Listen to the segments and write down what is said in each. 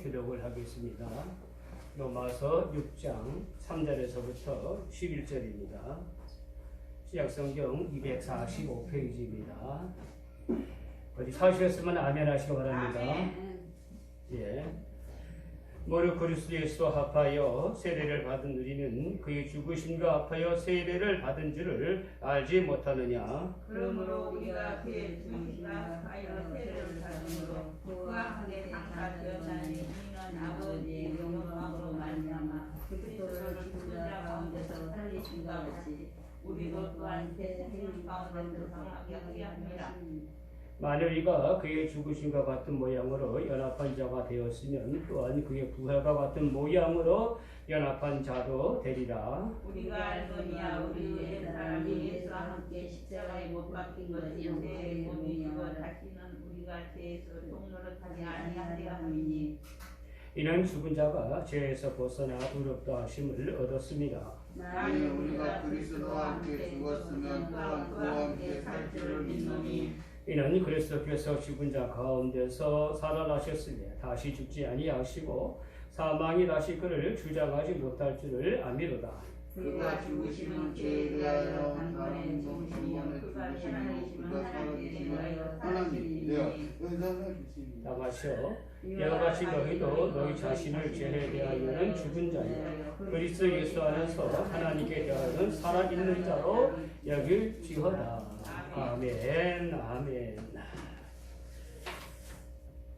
기록을 하겠습니다. 로마서 6장 3절에서부터 11절입니다. 신약성경 245페이지입니다. 어디 찾으셨으면 아멘 하시기 바랍니다. 예. 무릇 그리스도 예수와 합하여 세례를 받은 우리는 그의 죽으심과 합하여 세례를 받은 줄을 알지 못하느냐. 그러므로 우리가 그의 죽으심과 합하여 세례를 받음으로 그와 함께 장사되었나니 이는 아버지의 영광으로 말미암아 그리스도를 죽은 자 가운데서 살리심과 같이 우리도 또한 새 생명 가운데서 살게 하리라. 만일 우리가 그의 죽으심과 같은 모양으로 연합한 자가 되었으면 또한 그의 부활과 같은 모양으로 연합한 자도 되리라. 우리가 알거니와 우리 옛 사람이 예수와 함께 십자가에 못 박힌 것이 내 몸이요 다시는 우리가 죄에서 종노릇하지 아니하리라 함이니 이는 죽은 자가 죄에서 벗어나 의롭다 하심을 얻었습니다. 만일 우리가 그리스도와 함께 죽었으면 또한 그와 함께 살 줄을 믿노니 이는 그리스도께서 죽은 자 가운데서 살아나셨으며 다시 죽지 아니하시고 사망이 다시 그를 주장하지 못할 줄을 아미로다. 그가 죽으시는 죄에 대하여 단번에 죽으시며 그가 살아계시면 살아계시며 하나님이여 다 마셔. 이와 같이 너희도 너희 자신을 죄에 대하여는 죽은 자요 그리스도 예수 안에서 하나님께 대하여는 살아있는 자로 여길지어다. 아멘. 아멘.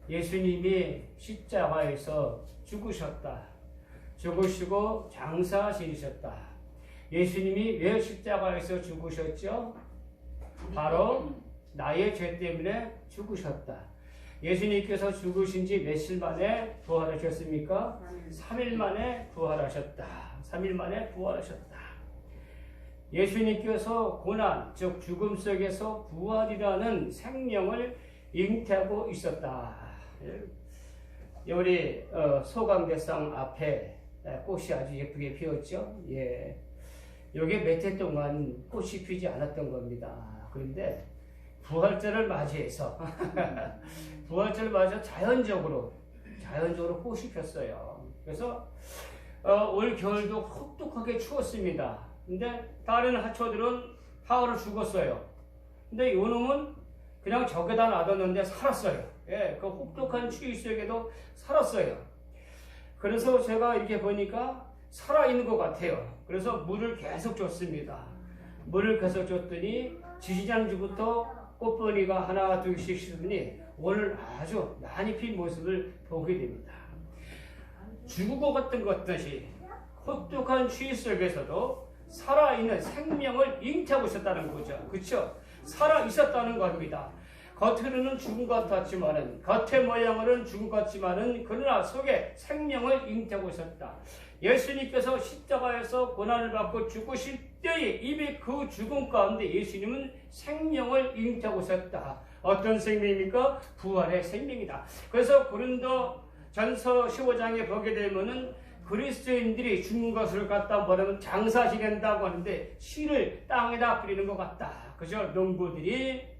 예수님이 십자가에서 죽으셨다. 죽으시고 장사 지르셨다. 예수님이 왜 십자가에서 죽으셨죠? 바로 나의 죄 때문에 죽으셨다. 예수님께서 죽으신 지 며칠 만에 부활하셨습니까? 3일 만에 부활하셨다. 3일 만에 부활하셨다. 예수님께서 고난, 즉 죽음 속에서 부활이라는 생명을 잉태하고 있었다. 우리 소강대상 앞에 꽃이 아주 예쁘게 피었죠. 예, 여기 몇 해 동안 꽃이 피지 않았던 겁니다. 그런데 부활절을 맞이해서 부활절을 맞이해서 자연적으로 꽃이 폈어요. 그래서 올 겨울도 혹독하게 추웠습니다. 근데 다른 하초들은 하루를 죽었어요. 근데 요놈은 그냥 적에다 놔뒀는데 살았어요. 예, 그 혹독한 추위 속에도 살았어요. 그래서 제가 이렇게 보니까 살아있는 것 같아요. 그래서 물을 계속 줬습니다. 물을 계속 줬더니 지지난주부터 꽃보니가 하나 둘씩 씻으니 오늘 아주 많이 핀 모습을 보게 됩니다. 죽은 것 같은 것듯이 혹독한 추위 속에서도 살아있는 생명을 잉태하고 있었다는 거죠. 그렇죠? 살아있었다는 겁니다. 겉으로는 죽은 것 같았지만은, 겉의 모양으로는 죽은 것 같지만은, 그러나 속에 생명을 잉태하고 있었다. 예수님께서 십자가에서 고난을 받고 죽으실 때에 이미 그 죽음 가운데 예수님은 생명을 잉태하고 있었다. 어떤 생명입니까? 부활의 생명이다. 그래서 고린도 전서 15장에 보게 되면은 그리스도인들이 죽는 것을 갖다 버리면 장사 지낸다고 하는데 씨를 땅에다 뿌리는 것 같다. 그죠? 농부들이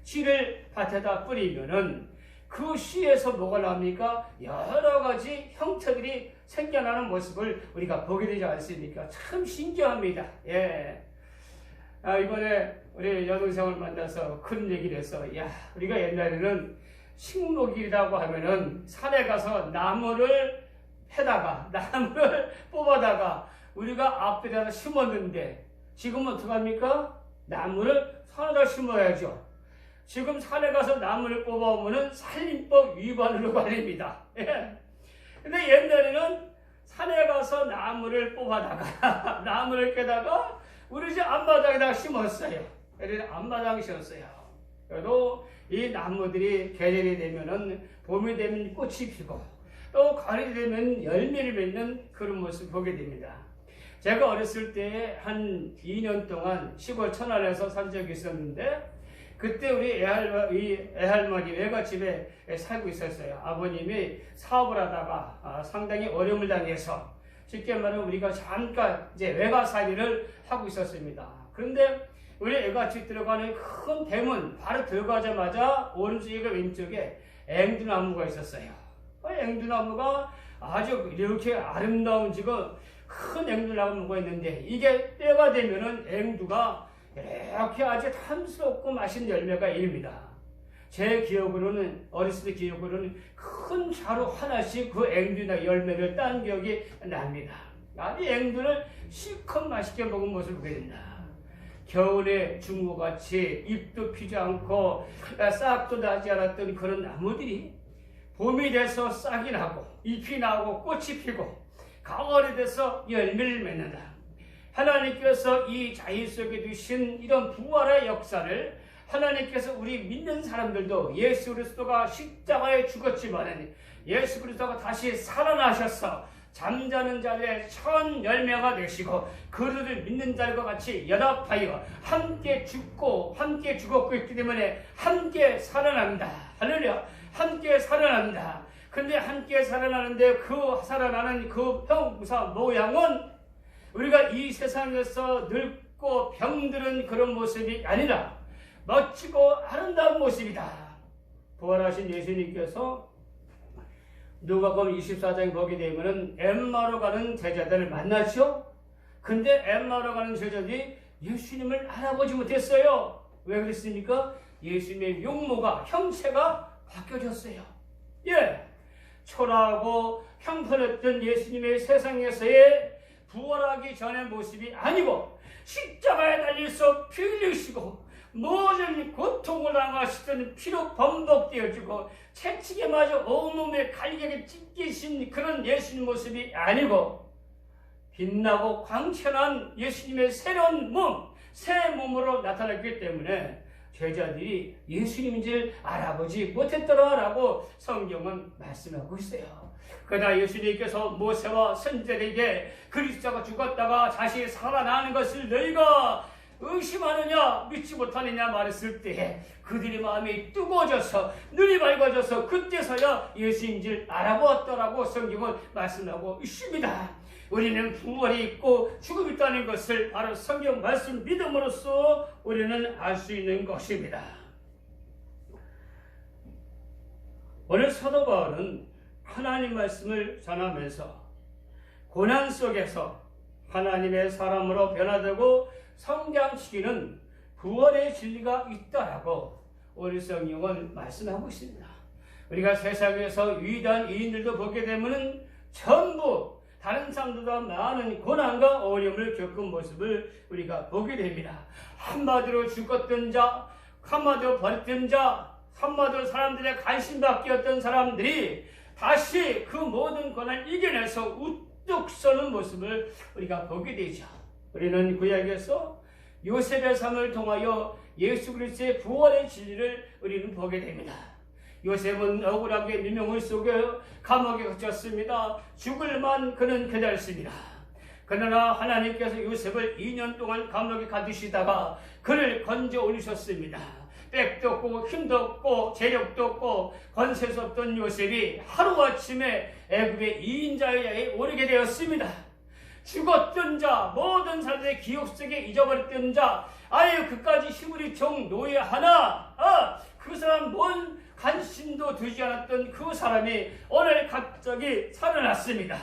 씨를 밭에다 뿌리면은 그 씨에서 뭐가 납니까? 여러 가지 형태들이 생겨나는 모습을 우리가 보게 되지 않습니까? 참 신기합니다. 예. 이번에 우리 여동생을 만나서 그런 얘기를 해서, 야, 우리가 옛날에는 식목일이라고 하면은 산에 가서 나무를 뽑아다가 우리가 앞에다 심었는데 지금은 어떡합니까? 나무를 산에다 심어야죠. 지금 산에 가서 나무를 뽑아오면은 산림법 위반으로 걸립니다. 예. 근데 옛날에는 산에 가서 나무를 뽑아다가 나무를 깨다가 우리 집 앞마당에다 심었어요. 그래서 앞마당에 심었어요. 그래도 이 나무들이 계절이 되면은 봄이 되면 꽃이 피고 또 가을이 되면 열매를 맺는 그런 모습을 보게 됩니다. 제가 어렸을 때 한 2년 동안 시골 천안에서 산 적이 있었는데 그때 우리 애할머니 외갓집에 살고 있었어요. 아버님이 사업을 하다가 상당히 어려움을 당해서 쉽게 말하면 우리가 잠깐 이제 외가살이를 하고 있었습니다. 그런데 우리 애갓집 들어가는 큰 대문 바로 들어가자마자 오른쪽에 왼쪽에 앵두나무가 있었어요. 앵두나무가 아주 이렇게 아름다운 지금 큰 앵두나무가 있는데 이게 때가 되면은 앵두가 이렇게 아주 탐스럽고 맛있는 열매가 이릅니다. 제 기억으로는 어렸을 때 기억으로는 큰 자루 하나씩 그 앵두나 열매를 딴 기억이 납니다. 아주 앵두를 실컷 맛있게 먹은 모습을 보게 된다. 겨울에 중구같이 잎도 피지 않고 싹도 나지 않았던 그런 나무들이 봄이 돼서 싹이 나고 잎이 나고 꽃이 피고 가을이 돼서 열매를 맺는다. 하나님께서 이 자연 속에 두신 이런 부활의 역사를 하나님께서 우리 믿는 사람들도 예수 그리스도가 십자가에 죽었지만 예수 그리스도가 다시 살아나셔서 잠자는 자들의 첫 열매가 되시고 그들을 믿는 자들과 같이 연합하여 함께 죽고 함께 죽었고 있기 때문에 함께 살아난다. 할렐루야. 함께 살아난다. 근데 함께 살아나는데 그 살아나는 그 형사 모양은 우리가 이 세상에서 늙고 병들은 그런 모습이 아니라 멋지고 아름다운 모습이다. 부활하신 예수님께서 누가복음 24장 보게 되면은 엠마오로 가는 제자들을 만나죠. 근데 엠마오로 가는 제자들이 예수님을 알아보지 못했어요. 왜 그랬습니까? 예수님의 용모가 형체가 바뀌어졌어요. 예, 초라하고 형편했던 예수님의 세상에서의 부활하기 전의 모습이 아니고 십자가에 달려서 피 흘리시고 모든 고통을 당하시던 피로 범벅되어지고 채찍에 맞아 온몸에 갈기게 찢기신 그런 예수님 모습이 아니고 빛나고 광채난 예수님의 새로운 몸, 새 몸으로 나타났기 때문에 제자들이 예수님인 줄 알아보지 못했더라라고 성경은 말씀하고 있어요. 그러나 예수님께서 모세와 선지자에게 그리스도가 죽었다가 다시 살아나는 것을 너희가 의심하느냐 믿지 못하느냐 말했을 때 그들의 마음이 뜨거워져서 눈이 밝아져서 그때서야 예수인 줄 알아보았더라고 성경은 말씀하고 있습니다. 우리는 부활이 있고 죽음이 있다는 것을 바로 성경 말씀 믿음으로써 우리는 알 수 있는 것입니다. 오늘 사도 바울은 하나님 말씀을 전하면서 고난 속에서 하나님의 사람으로 변화되고 성장시키는 부활의 진리가 있다라고 우리 성경은 말씀하고 있습니다. 우리가 세상에서 위대한 이인들도 보게 되면 전부 다른 사람들보다 많은 고난과 어려움을 겪은 모습을 우리가 보게 됩니다. 한마디로 죽었던 자, 한마디로 버렸던 자, 한마디로 사람들의 관심 바뀌었던 사람들이 다시 그 모든 고난을 이겨내서 우뚝 서는 모습을 우리가 보게 되죠. 우리는 구약에서 요셉의 삶을 통하여 예수 그리스도의 부활의 진리를 우리는 보게 됩니다. 요셉은 억울하게 누명을 속에 감옥에 갇혔습니다. 죽을만 그는 기다렸습니다. 그러나 하나님께서 요셉을 2년 동안 감옥에 가두시다가 그를 건져 올리셨습니다. 백도 없고 힘도 없고 재력도 없고 권세도 없던 요셉이 하루아침에 애굽의 2인자에 오르게 되었습니다. 죽었던 자, 모든 사람들의 기억 속에 잊어버렸던 자, 아예 그까지 히브리 종 노예 하나, 그 사람 뭔 관심도 두지 않았던 그 사람이 오늘 갑자기 살아났습니다.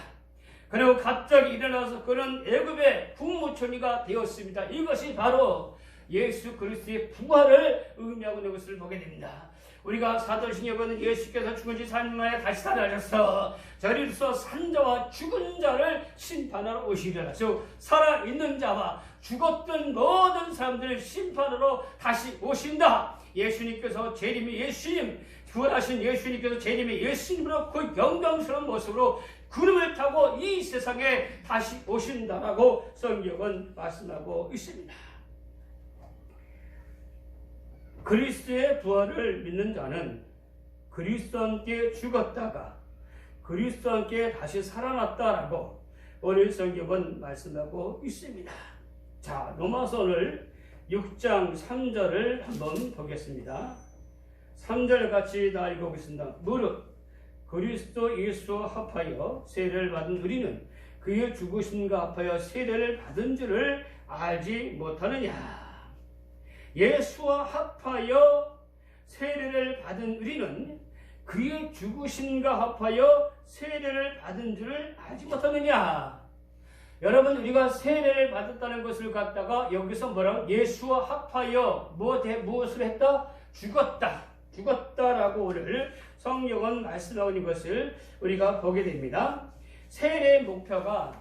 그리고 갑자기 일어나서 그는 애굽의 국무총리가 되었습니다. 이것이 바로 예수 그리스도의 부활을 의미하고 있는 것을 보게 됩니다. 우리가 사도신경에 보는 예수께서 죽은 지 3일 만에 다시 살아나셔서 저리로서 산자와 죽은 자를 심판하러 오시리라. 즉 살아있는 자와 죽었던 모든 사람들을 심판하러 다시 오신다. 예수님께서 재림의 예수님, 부활하신 예수님께서 재림의 예수님으로 그 영광스러운 모습으로 구름을 타고 이 세상에 다시 오신다라고 성경은 말씀하고 있습니다. 그리스도의 부활을 믿는 자는 그리스도와 함께 죽었다가 그리스도와 함께 다시 살아났다라고 오늘 성경은 말씀하고 있습니다. 자, 로마서 오늘 6장 3절을 한번 보겠습니다. 3절 같이 다 읽어보겠습니다. 무릇 그리스도 예수와 합하여 세례를 받은 우리는 그의 죽으심과 합하여 세례를 받은 줄을 알지 못하느냐. 예수와 합하여 세례를 받은 우리는 그의 죽으심과 합하여 세례를 받은 줄을 알지 못하느냐. 여러분, 우리가 세례를 받았다는 것을 갖다가 여기서 뭐라고? 예수와 합하여 무엇을 했다? 죽었다라고 오늘 성경은 말씀하고 있는 것을 우리가 보게 됩니다. 세례의 목표가,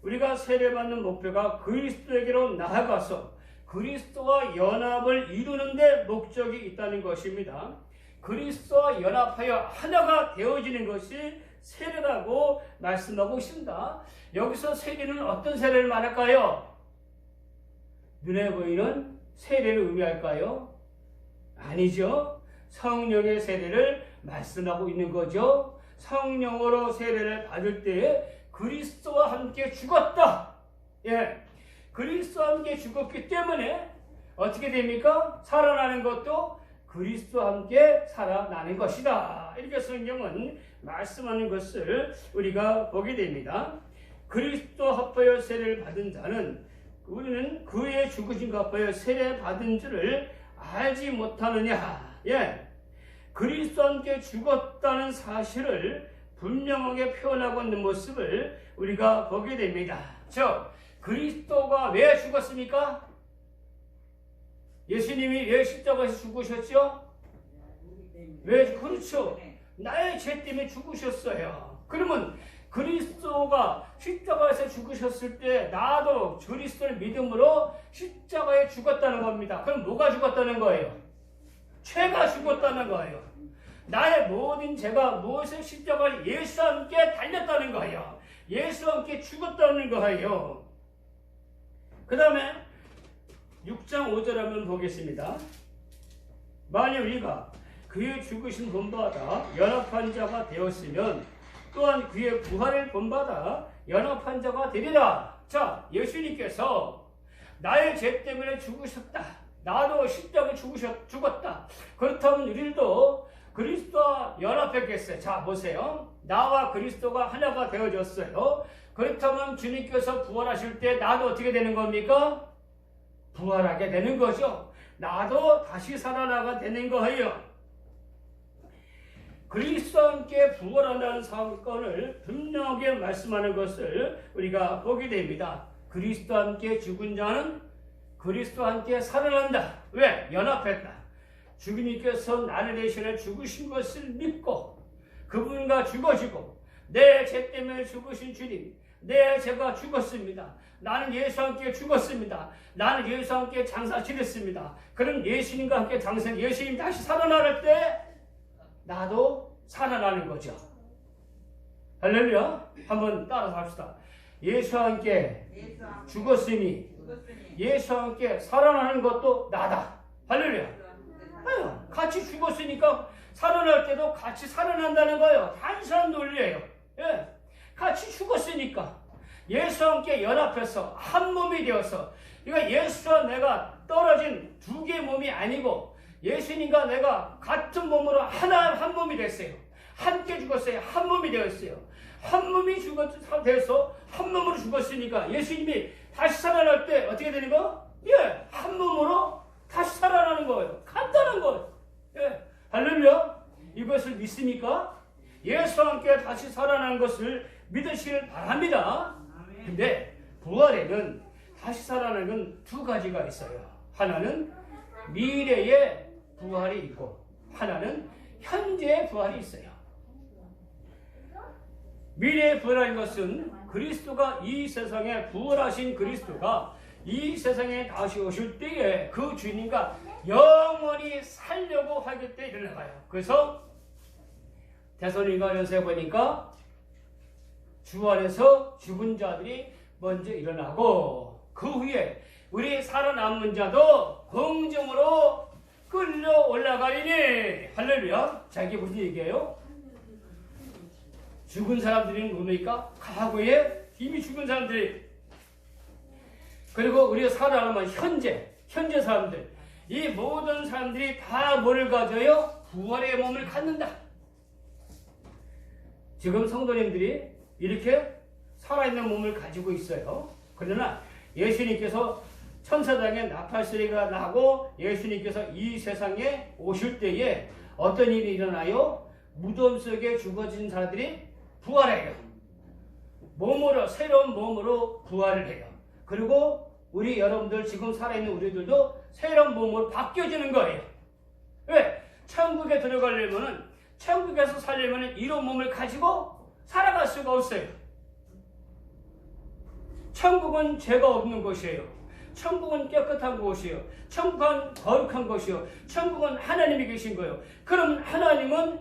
우리가 세례받는 목표가 그리스도에게로 나아가서 그리스도와 연합을 이루는 데 목적이 있다는 것입니다. 그리스도와 연합하여 하나가 되어지는 것이 세례라고 말씀하고 있습니다. 여기서 세례는 어떤 세례를 말할까요? 눈에 보이는 세례를 의미할까요? 아니죠. 성령의 세례를 말씀하고 있는 거죠. 성령으로 세례를 받을 때에 그리스도와 함께 죽었다. 예, 그리스도와 함께 죽었기 때문에 어떻게 됩니까? 살아나는 것도 그리스도와 함께 살아나는 것이다. 이렇게 성경은 말씀하는 것을 우리가 보게 됩니다. 그리스도 합하여 세례를 받은 자는, 우리는 그의 죽으심과 합하여 세례 받은 줄을 알지 못하느냐. 예, 그리스도와 함께 죽었다는 사실을 분명하게 표현하고 있는 모습을 우리가 보게 됩니다. 그리스도가 왜 죽었습니까? 예수님이 왜 십자가에서 죽으셨죠? 왜? 그렇죠. 나의 죄 때문에 죽으셨어요. 그러면 그리스도가 십자가에서 죽으셨을 때 나도 그리스도를 믿음으로 십자가에 죽었다는 겁니다. 그럼 뭐가 죽었다는 거예요? 죄가 죽었다는 거예요. 나의 모든 죄가 무엇을 십자가에 예수와 함께 달렸다는 거예요. 예수와 함께 죽었다는 거예요. 그 다음에 6장 5절 한번 보겠습니다. 만일 우리가 그의 죽으신 본받아 연합한 자가 되었으면 또한 그의 부활을 본받아 연합한 자가 되리라. 자, 예수님께서 나의 죄 때문에 죽으셨다. 나도 십자가에 죽었다. 그렇다면 우리도 그리스도와 연합했겠어요. 자, 보세요. 나와 그리스도가 하나가 되어졌어요. 그렇다면 주님께서 부활하실 때 나도 어떻게 되는 겁니까? 부활하게 되는 거죠. 나도 다시 살아나가 되는 거예요. 그리스도와 함께 부활한다는 사건을 분명하게 말씀하는 것을 우리가 보게 됩니다. 그리스도와 함께 죽은 자는 그리스도와 함께 살아난다. 왜? 연합했다. 주님께서 나를 대신해 죽으신 것을 믿고 그분과 죽어지고 내 죄 때문에 죽으신 주님, 내 죄가 죽었습니다. 나는 예수와 함께 죽었습니다. 나는 예수와 함께 장사 지냈습니다. 그럼 예수님과 함께 장사, 예수님 다시 살아날 때 나도 살아나는 거죠. 할렐루야. 한번 따라서 합시다. 예수와 함께 죽었으니 예수와 함께 살아나는 것도 나다. 할렐루야. 같이 죽었으니까 살아날 때도 같이 살아난다는 거예요. 단순한 논리예요. 예. 같이 죽었으니까 예수와 함께 연합해서 한 몸이 되어서, 그러니까 예수와 내가 떨어진 두 개의 몸이 아니고 예수님과 내가 같은 몸으로 한 몸이 됐어요. 함께 죽었어요. 한 몸이 되었어요. 한 몸이 돼서 한 몸으로 죽었으니까 예수님이 다시 살아날 때 어떻게 되는 거? 예, 한 몸으로 다시 살아나는 거예요. 간단한 거예요. 예, 할렐루야. 이것을 믿습니까? 예수와 함께 다시 살아난 것을 믿으시길 바랍니다. 근데 부활에는 다시 살아나는 두 가지가 있어요. 하나는 미래의 부활이 있고 하나는 현재의 부활이 있어요. 미래의 부활인 것은 그리스도가 이 세상에 부활하신 그리스도가 이 세상에 다시 오실 때에 그 주님과 영원히 살려고 하기 때문에 일어나요. 그래서 데살로니가전서에 보니까 주 안에서 죽은 자들이 먼저 일어나고 그 후에 우리 살아남은 자도 공중으로 끌려 올라가리니. 할렐루야. 자, 이게 무슨 얘기예요? 죽은 사람들이 뭡니까? 과거에 이미 죽은 사람들이, 그리고 우리가 살아남은 현재 사람들, 이 모든 사람들이 다 뭐를 가져요? 부활의 몸을 갖는다. 지금 성도님들이 이렇게 살아있는 몸을 가지고 있어요. 그러나 예수님께서 천사장에 나팔소리가 나고 예수님께서 이 세상에 오실 때에 어떤 일이 일어나요? 무덤 속에 죽어진 사람들이 부활해요. 몸으로, 새로운 몸으로 부활을 해요. 그리고 우리 여러분들 지금 살아있는 우리들도 새로운 몸으로 바뀌어지는 거예요. 왜? 천국에 들어가려면은, 천국에서 살려면은 이런 몸을 가지고 살아갈 수가 없어요. 천국은 죄가 없는 곳이에요. 천국은 깨끗한 곳이에요. 천국은 거룩한 곳이에요. 천국은 하나님이 계신 거예요. 그럼 하나님은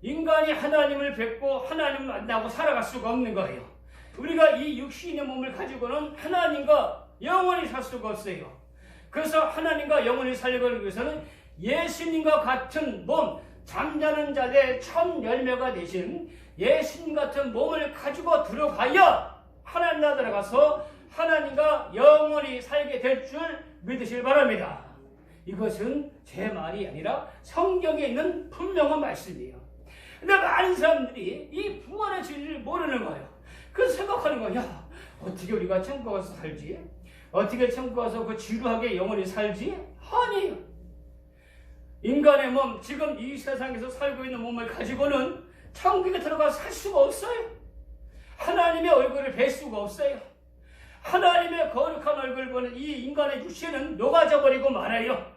인간이 하나님을 뵙고 하나님을 만나고 살아갈 수가 없는 거예요. 우리가 이 육신의 몸을 가지고는 하나님과 영원히 살 수가 없어요. 그래서 하나님과 영원히 살려가기 위해서는 예수님과 같은 몸, 잠자는 자의 첫 열매가 되신 예수님 같은 몸을 가지고 들어가야 하나님 나라 들어가서 하나님과 영원히 살게 될 줄 믿으시길 바랍니다. 이것은 제 말이 아니라 성경에 있는 분명한 말씀이에요. 근데 많은 사람들이 이 부활의 진리를 모르는 거예요. 그래서 생각하는 거야. 야, 어떻게 우리가 천국 가서 살지? 어떻게 천국 가서 그 지루하게 영원히 살지? 아니에요. 인간의 몸, 지금 이 세상에서 살고 있는 몸을 가지고는 천국에 들어가서 살 수가 없어요. 하나님의 얼굴을 뵐 수가 없어요. 하나님의 거룩한 얼굴을 보는 이 인간의 육체는 녹아져 버리고 말아요.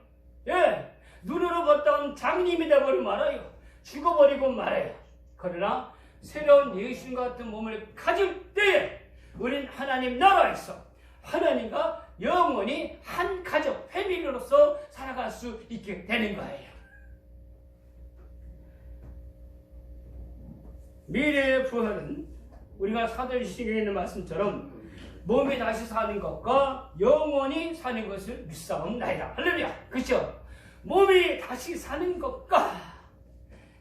예, 눈으로 봤다면 장님이 되어버리고 말아요. 죽어버리고 말아요. 그러나 새로운 예수님 같은 몸을 가질 때에 우린 하나님 나라에서 하나님과 영원히 한 가족, 패밀리로서 살아갈 수 있게 되는 거예요. 미래의 부활은 우리가 사도행전에 있는 말씀처럼 몸이 다시 사는 것과 영원히 사는 것을 믿사옵나이다. 할렐루야. 그렇죠? 몸이 다시 사는 것과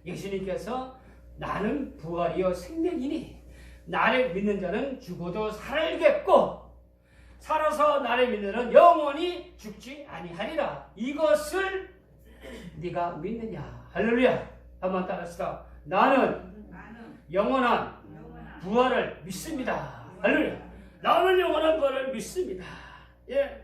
예수님께서 나는 부활이요 생명이니 나를 믿는 자는 죽어도 살겠고 살아서 나를 믿는 자는 영원히 죽지 아니하리라. 이것을 네가 믿느냐? 할렐루야. 한번 따라합시다. 나는 영원한 부활을 믿습니다. 할렐루야. 나는 영원한 부활을 믿습니다. 예.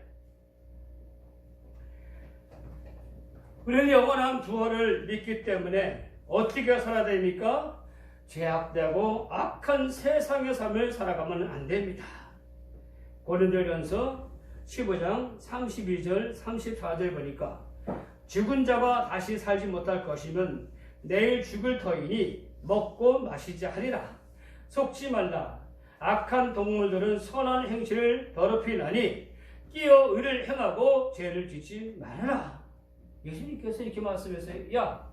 우리는 영원한 부활을 믿기 때문에 어떻게 살아야 됩니까? 죄악되고 악한 세상의 삶을 살아가면 안 됩니다. 고린도전서 15장 32절 34절 보니까 죽은 자가 다시 살지 못할 것이면 내일 죽을 터이니 먹고 마시지 하리라. 속지 말라. 악한 동물들은 선한 행실을 더럽히나니 끼어 의를 행하고 죄를 짓지 말아라. 예수님께서 이렇게 말씀하세요. 야,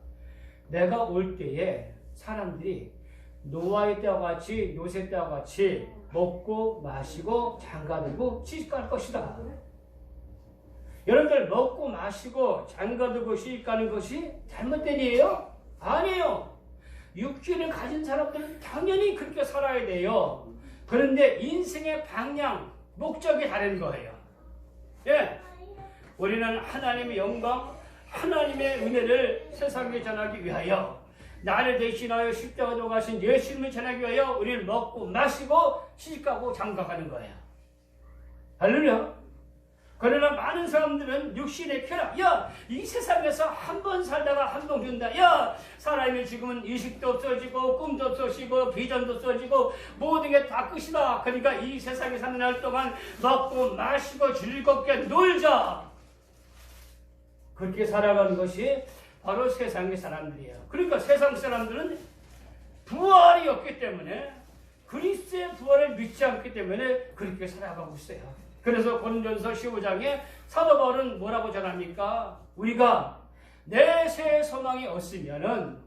내가 올 때에 사람들이 노아의 때와 같이 요셉 때와 같이 먹고 마시고 장가들고 시집갈 것이다. 여러분들 먹고 마시고 장가들고 시집가는 것이 잘못된 일이에요? 아니에요. 육신을 가진 사람들은 당연히 그렇게 살아야 돼요. 그런데 인생의 방향, 목적이 다른 거예요. 예, 우리는 하나님의 영광, 하나님의 은혜를 세상에 전하기 위하여 나를 대신하여 십자가로 가신 예수님을 전하기 위하여 우리를 먹고 마시고 시집가고 장가가는 거예요. 할렐루야. 그러나 많은 사람들은 육신의 쾌락, 야, 이 세상에서 한 번 살다가 한 번 죽는다. 야, 사람이 죽으면 의식도 없어지고 꿈도 없어지고 비전도 없어지고 모든 게 다 끝이다. 그러니까 이 세상에 사는 날 동안 먹고 마시고 즐겁게 놀자. 그렇게 살아가는 것이 바로 세상의 사람들이에요. 그러니까 세상 사람들은 부활이 없기 때문에 그리스도의 부활을 믿지 않기 때문에 그렇게 살아가고 있어요. 그래서 고린도전서 15장에 사도 바울은 뭐라고 전합니까? 우리가 내세의 소망이 없으면은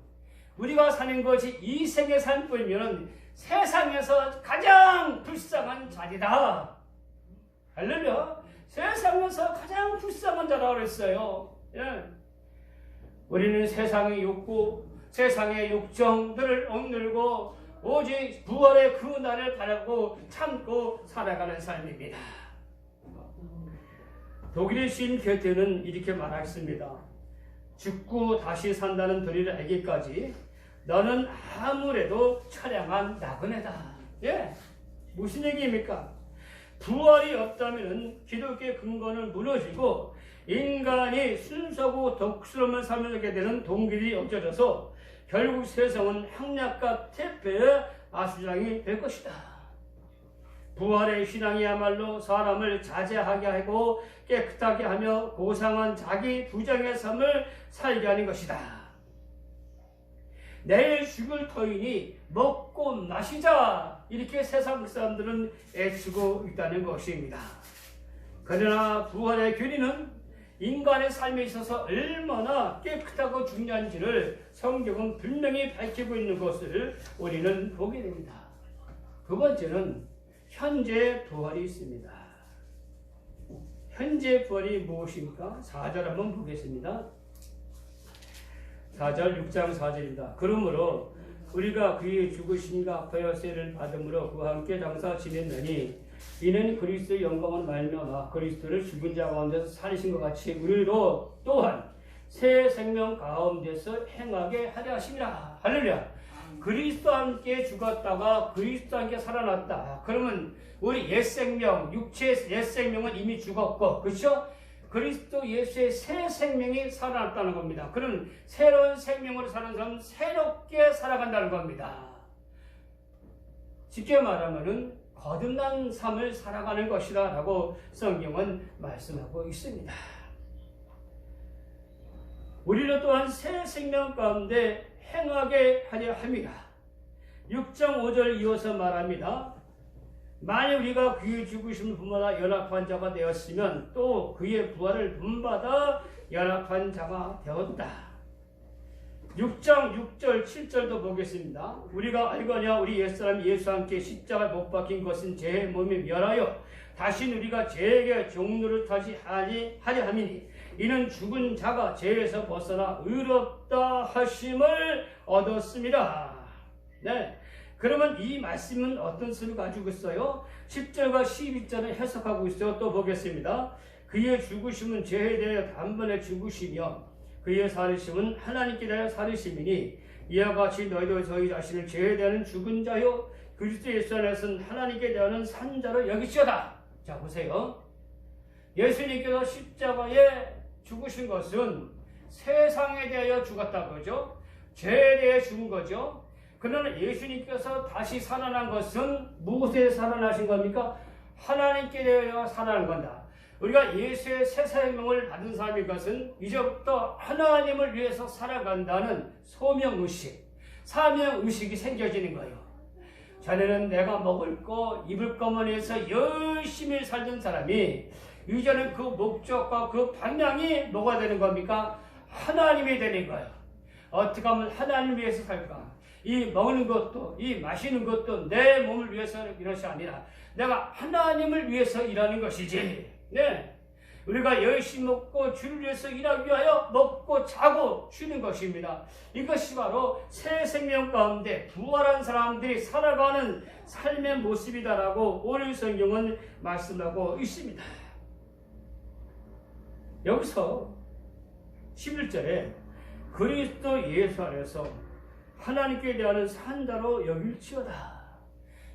우리가 사는 것이 이 생의 삶뿐이면 세상에서 가장 불쌍한 자리다. 할렐루야. 세상에서 가장 불쌍한 자라고 그랬어요. 예. 우리는 세상의 욕구, 세상의 욕정들을 억누르고 오직 부활의 그 날을 바라고 참고 살아가는 삶입니다. 독일의 시인 게테는 이렇게 말했습니다. 죽고 다시 산다는 도리를 알기까지 너는 아무래도 처량한 나그네다. 예, 무슨 얘기입니까? 부활이 없다면 기독교의 근거는 무너지고 인간이 순수하고 독스러운 삶을 살게 되는 동기들이 없어져서 결국 세상은 향락과 태폐의 아수장이 될 것이다. 부활의 신앙이야말로 사람을 자제하게 하고 깨끗하게 하며 고상한 자기 부정의 삶을 살게 하는 것이다. 내일 죽을 터이니 먹고 마시자, 이렇게 세상 사람들은 애쓰고 있다는 것입니다. 그러나 부활의 교리는 인간의 삶에 있어서 얼마나 깨끗하고 중요한지를 성경은 분명히 밝히고 있는 것을 우리는 보게 됩니다. 두 번째는 현재 부활이 있습니다. 현재 부활이 무엇입니까? 4절 한번 보겠습니다. 4절 6장 4절입니다. 그러므로 우리가 그의 죽으심과 아파여 세를 받음으로 그와 함께 장사 지냈느니 이는 그리스도의 영광을 말미암아 그리스도를 죽은 자 가운데서 살리신 것 같이 우리로 또한 새 생명 가운데서 행하게 하려 하심이라. 할렐루야. 그리스도와 함께 죽었다가 그리스도와 함께 살아났다. 그러면 우리 옛 생명, 육체의 옛 생명은 이미 죽었고, 그렇죠? 그리스도 예수의 새 생명이 살아났다는 겁니다. 그럼 새로운 생명으로 사는 사람은 새롭게 살아간다는 겁니다. 쉽게 말하면은 거듭난 삶을 살아가는 것이다 라고 성경은 말씀하고 있습니다. 우리를 또한 새 생명 가운데 행하게 하려 합니다. 6장 5절 이어서 말합니다. 만일 우리가 그의 죽으심을 본받아 연합한 자가 되었으면 또 그의 부활을 본받아 연합한 자가 되었다. 6장 6절 7절도 보겠습니다. 우리가 알거냐 우리 옛사람 예수와 함께 십자가에 못 박힌 것은 제 몸에 멸하여 다시 우리가 죄에게 종로를 다시 하려 함이니 이는 죽은 자가 죄에서 벗어나 의롭다 하심을 얻었습니다. 네. 그러면 이 말씀은 어떤 뜻을 가지고 있어요? 10절과 12절을 해석하고 있어요. 또 보겠습니다. 그의 죽으심은 죄에 대하여 단번에 죽으시며 그의 살으심은 하나님께 대하여 살으심이니 이와 같이 너희도 저희 자신을 죄에 대하여 죽은 자요 그리스도 예수 안에서는 하나님께 대하여 산 자로 여기시오다. 자 보세요. 예수님께서 십자가에 죽으신 것은 세상에 대하여 죽었다 그러죠. 죄에 대해 죽은 거죠. 그러나 예수님께서 다시 살아난 것은 무엇에 살아나신 겁니까? 하나님께 대하여 살아난 건다. 우리가 예수의 새 생명을 받은 사람인 것은 이제부터 하나님을 위해서 살아간다는 소명의식, 사명의식이 생겨지는 거예요. 전에는 내가 먹을 거, 입을 것만 해서 열심히 살던 사람이 이제는 그 목적과 그 방향이 뭐가 되는 겁니까? 하나님이 되는 거예요. 어떻게 하면 하나님을 위해서 살까? 이 먹는 것도, 이 마시는 것도 내 몸을 위해서 이런 것이 아니라 내가 하나님을 위해서 일하는 것이지. 네. 우리가 열심히 먹고 주를 위해서 일하기 위하여 먹고 자고 쉬는 것입니다. 이것이 바로 새 생명 가운데 부활한 사람들이 살아가는 삶의 모습이다라고 오늘 성경은 말씀하고 있습니다. 여기서 11절에 그리스도 예수 안에서 하나님께 대하여 산자로 여길지어다.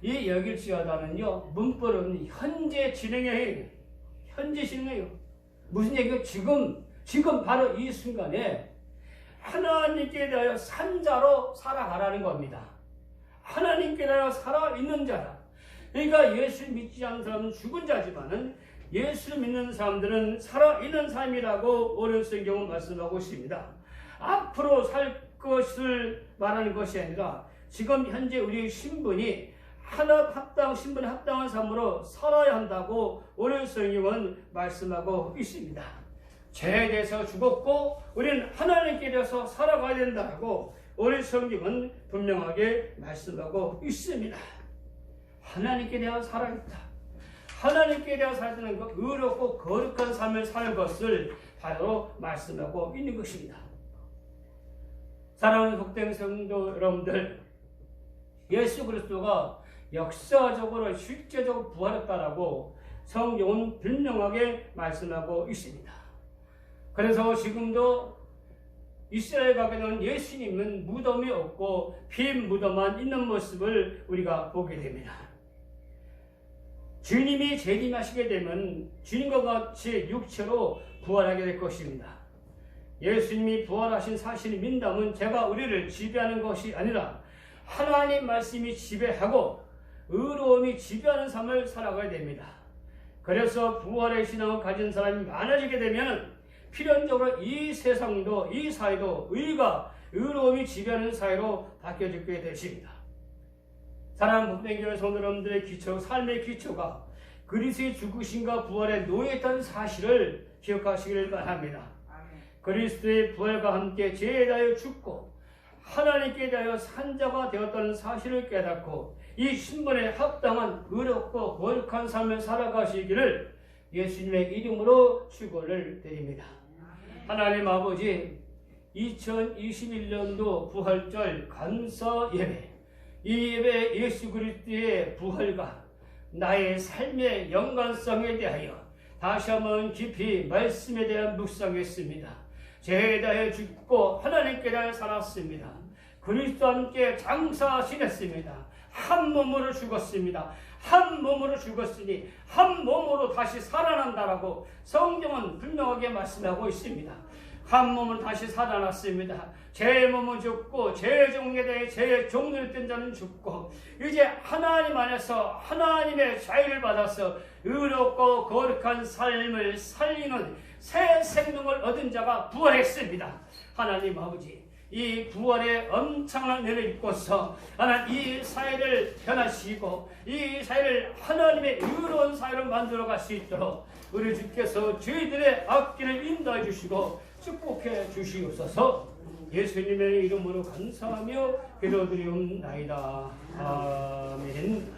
이 여길지어다는요, 문법은 현재 진행해요. 현재 진행해요. 무슨 얘기예요? 지금 바로 이 순간에 하나님께 대하여 산자로 살아가라는 겁니다. 하나님께 대하여 살아있는 자다. 그러니까 예수 믿지 않는 사람은 죽은 자지만은 예수 믿는 사람들은 살아있는 삶이라고 오늘 성경은 말씀하고 있습니다. 앞으로 살 것을 말하는 것이 아니라 지금 현재 우리의 신분이 신분에 합당한 삶으로 살아야 한다고 오늘 성경은 말씀하고 있습니다. 죄에 대해서 죽었고 우리는 하나님께 대해서 살아가야 된다고 오늘 성경은 분명하게 말씀하고 있습니다. 하나님께 대하여 살아있다. 하나님께 대하여 살아있는 것, 의롭고 거룩한 삶을 사는 것을 바로 말씀하고 있는 것입니다. 사랑하는 복된 성도 여러분들, 예수 그리스도가 역사적으로 실제적으로 부활했다라고 성경은 분명하게 말씀하고 있습니다. 그래서 지금도 이스라엘 가게 되는 예수님은 무덤이 없고 빈 무덤만 있는 모습을 우리가 보게 됩니다. 주님이 재림하시게 되면 주님과 같이 육체로 부활하게 될 것입니다. 예수님이 부활하신 사실을 믿는다면 제가 우리를 지배하는 것이 아니라 하나님 말씀이 지배하고 의로움이 지배하는 삶을 살아가야 됩니다. 그래서 부활의 신앙을 가진 사람이 많아지게 되면 필연적으로 이 세상도 이 사회도 의가 의로움이 지배하는 사회로 바뀌어지게 되십니다. 사랑하는 목동교회 성도 여러분들의 기초, 삶의 기초가 그리스도의 죽으심과 부활에 놓여있다는 사실을 기억하시길 바랍니다. 그리스도의 부활과 함께 죄에 대하여 죽고 하나님께 대하여 산자가 되었다는 사실을 깨닫고 이 신분에 합당한 의롭고 거룩한 삶을 살아가시기를 예수님의 이름으로 축원을 드립니다. 하나님 아버지, 2021년도 부활절 감사 예배, 이 예배 예수 그리스도의 부활과 나의 삶의 연관성에 대하여 다시 한번 깊이 말씀에 대한 묵상했습니다. 죄에 대하여 죽고 하나님께 대하여 살았습니다. 그리스도와 함께 장사 지냈습니다. 한 몸으로 죽었습니다. 한 몸으로 죽었으니 한 몸으로 다시 살아난다라고 성경은 분명하게 말씀하고 있습니다. 한 몸으로 다시 살아났습니다. 제 몸은 죽고 제 종에 대해 제 종을 뜬 자는 죽고 이제 하나님 안에서 하나님의 자유를 받아서 의롭고 거룩한 삶을 살리는 새 생명을 얻은 자가 부활했습니다. 하나님 아버지, 이 부활의 엄청난 은혜를 입고서 하나님 이 사회를 변화시키고 이 사회를 하나님의 의로운 사회로 만들어갈 수 있도록 우리 주께서 저희들의 앞길을 인도해 주시고 축복해 주시옵소서. 예수님의 이름으로 감사하며 기도드리옵나이다. 아멘.